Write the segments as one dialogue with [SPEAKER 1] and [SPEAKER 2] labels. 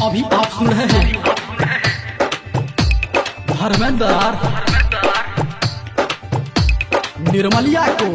[SPEAKER 1] अभी आप सुन रहे हैं धर्मेंद्र निर्मलिया को।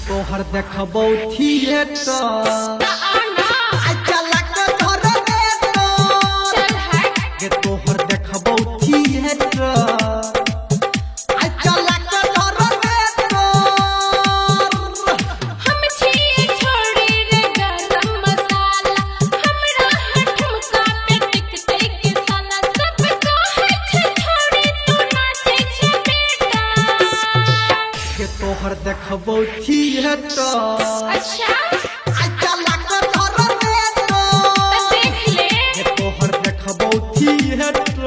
[SPEAKER 1] तोहर देखबो थिएटर के तोहर देखबो थिएटर
[SPEAKER 2] हम छिए छोड़ी रे गरम मसाला हमरा ठुमका पे टिकते के साला सब कहे छे छोड़ी तू नाचे छे बेटा
[SPEAKER 1] के तोहर देखबो थिएटर।
[SPEAKER 2] अच्छा देख ले
[SPEAKER 1] के तोहर देखबो थिएटर।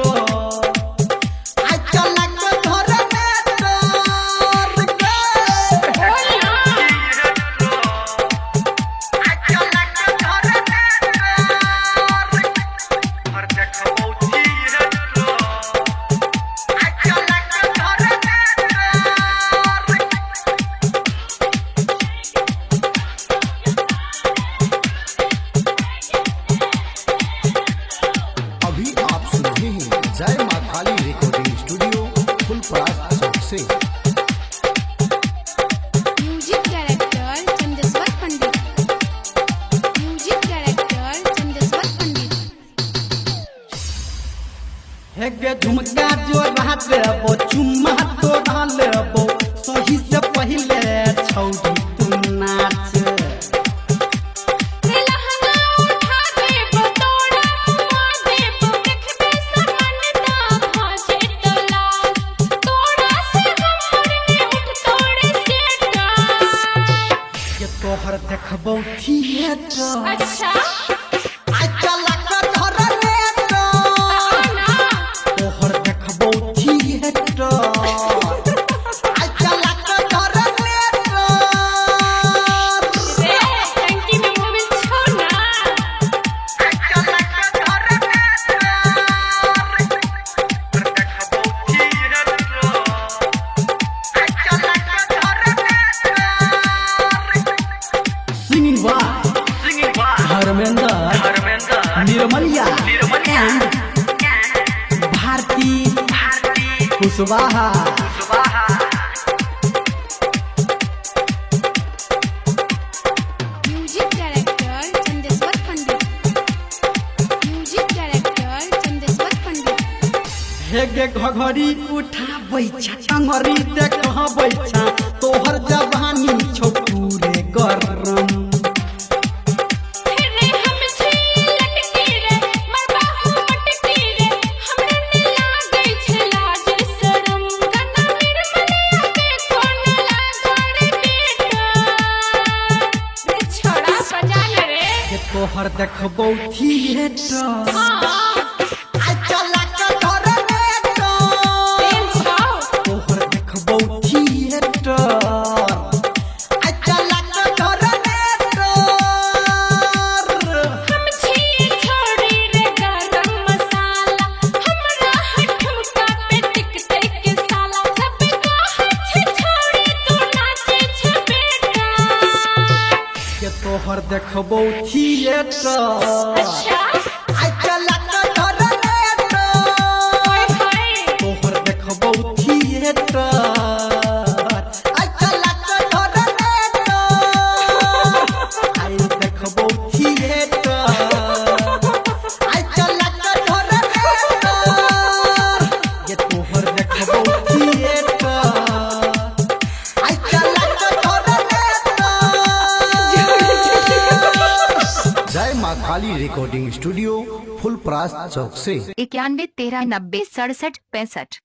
[SPEAKER 1] जय मां काली रिकॉर्डिंग स्टूडियो फुलपरास चौक से।
[SPEAKER 2] Music director Chandeshwar Pandit. Music director Chandeshwar Pandit.
[SPEAKER 1] हे गे झुमका जो रात देबो चुम्मा तो डाल लेबो सही से पहले छौड़ी तू नाच। तोहर देखबो थिएटर।
[SPEAKER 2] अच्छा
[SPEAKER 1] तोहर देखबो थिएटर।
[SPEAKER 2] टंकी में मोबिल छोड़ना।
[SPEAKER 1] Singing by Dharmendra Nirmaliya and Bharti Kushwaha.
[SPEAKER 2] Music director Chandeshwar Pandit. Music director Chandeshwar Pandit.
[SPEAKER 1] हे गे घघरी उठाबै छा टंगरी देखबै छा तोहर जवानी छौ पूरे गरम।
[SPEAKER 2] रे हम छी लटकी रे मरबा हम मटकी रे हमरा ने लागै छै लाज शरम गाना निर्मलिया के कोन लागड़ बेटा रे छोड़ा बजान रे
[SPEAKER 1] के तोहर देखबो थिएटर।
[SPEAKER 2] हां
[SPEAKER 1] तोहर देखबो थिएटर।
[SPEAKER 2] हम छिए छोड़ी रे गरम मसाला हमरा ठुमका पे टिकते के साला सब कहे छे छोड़ी तू नाचे छे बेटा।
[SPEAKER 1] के तोहर देखबो थिएटर।
[SPEAKER 2] अच्छा
[SPEAKER 1] तोहर देखबो थिएटर। आई देखबो थिएटर। ये तोहर देखबो थिएटर। जय मां काली रिकॉर्डिंग स्टूडियो फुलपरास चौक से।
[SPEAKER 3] 91 13 90 67 65।